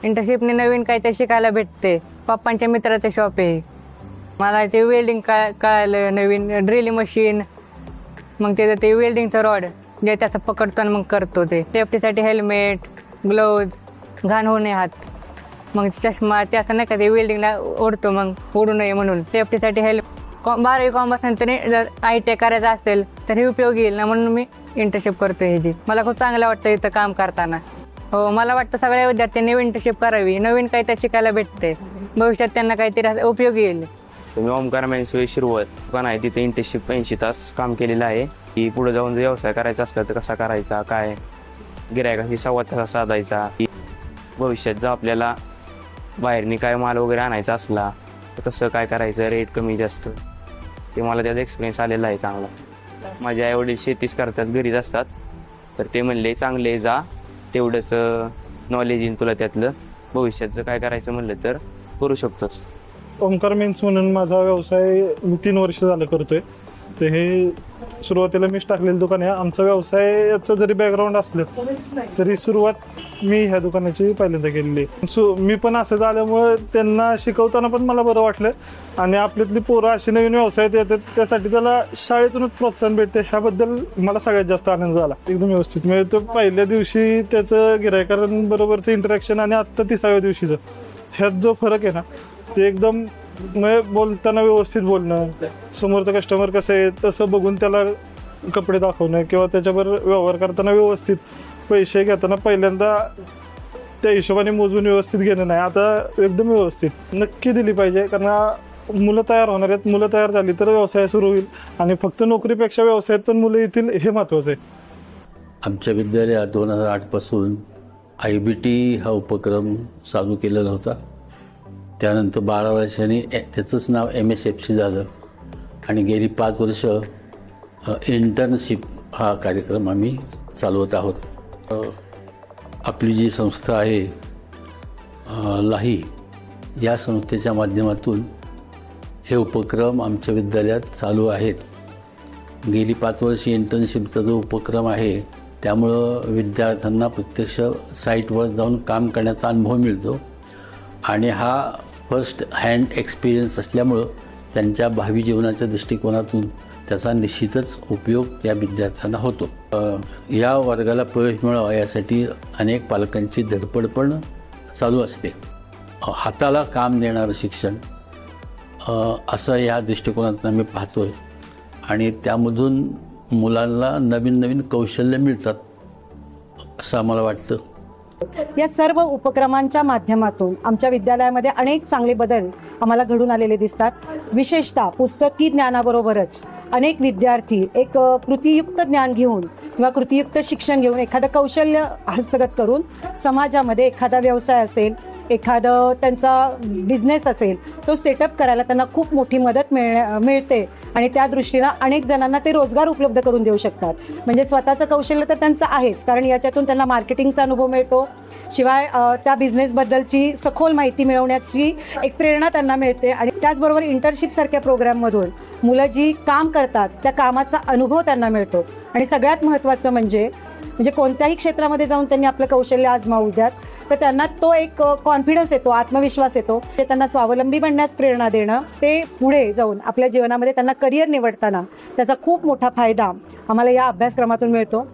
इंटर्नशिपने नवीन काहीतरी शिकायला भेटते. पप्पांच्या मित्राचं शॉप आहे. मला ते वेल्डिंग कळालं, नवीन ड्रिलिंग मशीन, मग ते वेल्डिंगचं रॉड जे त्याचं पकडतो आणि मग करतो. ते सेफ्टीसाठी हेल्मेट, ग्लोव्ज, घाण होऊ नये हात, मग चष्मा त्याचं नाही का ते वेल्डिंगला ओढतो, मग ओढू नये म्हणून सेफ्टीसाठी 12वी कॉमर्स नंतर जर ITI करायचं असेल तर हे उपयोगी येईल ना, म्हणून मी इंटर्नशिप करतो. ह्याची मला खूप चांगलं वाटतं इथं काम करताना. हो, मला वाटतं सगळ्या विद्यार्थ्यांनी इंटर्नशिप करावी. नवीन काहीतरी शिकायला भेटते, भविष्यात त्यांना काहीतरी उपयोगी येईल. मी ओमकार मेन्स शिरवळ दुकान आहे, तिथे इंटर्नशिप 80 तास काम केलेलं आहे. की पुढे जाऊन जर व्यवसाय करायचा असला तर कसा करायचा, काय गिरायकाशी संवाद कसा साधायचा, की भविष्यात जर आपल्याला बाहेरनी काय माल वगैरे आणायचा असला तर कसं काय करायचं, रेट कमी जास्त, ते मला त्याचा एक्सपिरियन्स आलेला आहे चांगला. माझे आईवडील शेतीच करतात, घरीच असतात, तर ते म्हणले चांगले जा, तेवढंच नॉलेज येईल तुला त्यातलं, भविष्यात जर काय करायचं म्हणलं तर करू शकतोस. ओमकार मेन्स म्हणून माझा व्यवसाय मी 3 वर्ष झालं करतोय. ते हे सुरुवातीला मीच टाकलेलं दुकान आहे. आमचा व्यवसायाचं जरी बॅकग्राऊंड असलं तरी सुरुवात मी ह्या दुकानाची पहिल्यांदा केलेली. मी पण असं झाल्यामुळं त्यांना शिकवताना पण मला बरं वाटलं, आणि आपल्यातली पोरं अशी नवीन व्यवसायात येतात त्यासाठी त्याला शाळेतूनच प्रोत्साहन भेटते, ह्याबद्दल मला सगळ्यात जास्त आनंद झाला. एकदम व्यवस्थित म्हणजे तो पहिल्या दिवशी त्याचं गिरायकांबरोबरचं इंटरॅक्शन आणि आत्ता 30व्या दिवशीचं ह्यात जो फरक आहे ना, ते एकदम बोलताना व्यवस्थित बोलणं, समोरचं कस्टमर कसं आहे तसं बघून त्याला कपडे दाखवणं, किंवा त्याच्याबरोबर व्यवहार करताना व्यवस्थित, पैसे घेताना पहिल्यांदा त्या हिशोबाने मोजून व्यवस्थित घेणं नाही, आता एकदम व्यवस्थित नक्की दिली पाहिजे. कारण मुलं तयार होणार आहेत, मुलं तयार झाली तर व्यवसाय सुरू होईल, आणि फक्त नोकरीपेक्षा व्यवसायात पण मुलं येतील हे महत्त्वाचं आहे. आमच्या विद्यालयात 2008 पासून IBT हा उपक्रम चालू केलेला होता. त्यानंतर 12 वर्षांनी त्याचंच नाव MSFC झालं, आणि गेली 5 वर्ष इंटर्नशिप हा कार्यक्रम आम्ही चालवत आहोत. आपली जी संस्था आहे लाही, या संस्थेच्या माध्यमातून हे उपक्रम आमच्या विद्यालयात चालू आहेत. गेली 5 वर्षे इंटर्नशिपचा जो उपक्रम आहे त्यामुळं विद्यार्थ्यांना प्रत्यक्ष साईटवर जाऊन काम करण्याचा अनुभव मिळतो, आणि हा फर्स्ट हँड एक्सपिरियन्स असल्यामुळं त्यांच्या भावी जीवनाच्या दृष्टिकोनातून त्याचा निश्चितच उपयोग या विद्यार्थ्यांना होतो. या वर्गाला प्रवेश मिळावा यासाठी अनेक पालकांची धडपड पण चालू असते. हाताला काम देणारं शिक्षण असं या दृष्टिकोनातून आम्ही पाहतो आहे, आणि त्यामधून मुलांना नवीन नवीन कौशल्य मिळतात असं आम्हाला वाटतं. या सर्व उपक्रमांच्या माध्यमातून आमच्या विद्यालयामध्ये अनेक चांगले बदल आम्हाला घडून आलेले दिसतात. विशेषतः पुस्तकी ज्ञानाबरोबरच अनेक विद्यार्थी एक कृतीयुक्त ज्ञान घेऊन किंवा कृतीयुक्त शिक्षण घेऊन एखादं कौशल्य हस्तगत करून समाजामध्ये एखादा व्यवसाय असेल, एखादं त्यांचा बिझनेस असेल, तो सेटअप करायला त्यांना खूप मोठी मदत मिळते, आणि त्या दृष्टीनं अनेक जणांना ते रोजगार उपलब्ध करून देऊ शकतात. म्हणजे स्वतःचं कौशल्य तर त्यांचं आहेच, कारण याच्यातून त्यांना मार्केटिंगचा अनुभव मिळतो, शिवाय त्या बिझनेसबद्दलची सखोल माहिती मिळवण्याची एक प्रेरणा त्यांना मिळते, आणि त्याचबरोबर इंटर्नशिपसारख्या प्रोग्राममधून मुलं जी काम करतात त्या कामाचा अनुभव त्यांना मिळतो. आणि सगळ्यात महत्त्वाचं म्हणजे कोणत्याही क्षेत्रामध्ये जाऊन त्यांनी आपलं कौशल्य आजमावू द्यात, तर त्यांना तो एक कॉन्फिडन्स येतो, आत्मविश्वास येतो, ते त्यांना स्वावलंबी बनण्यास प्रेरणा देणं, ते पुढे जाऊन आपल्या जीवनामध्ये त्यांना करिअर निवडताना त्याचा खूप मोठा फायदा आम्हाला या अभ्यासक्रमातून मिळतो.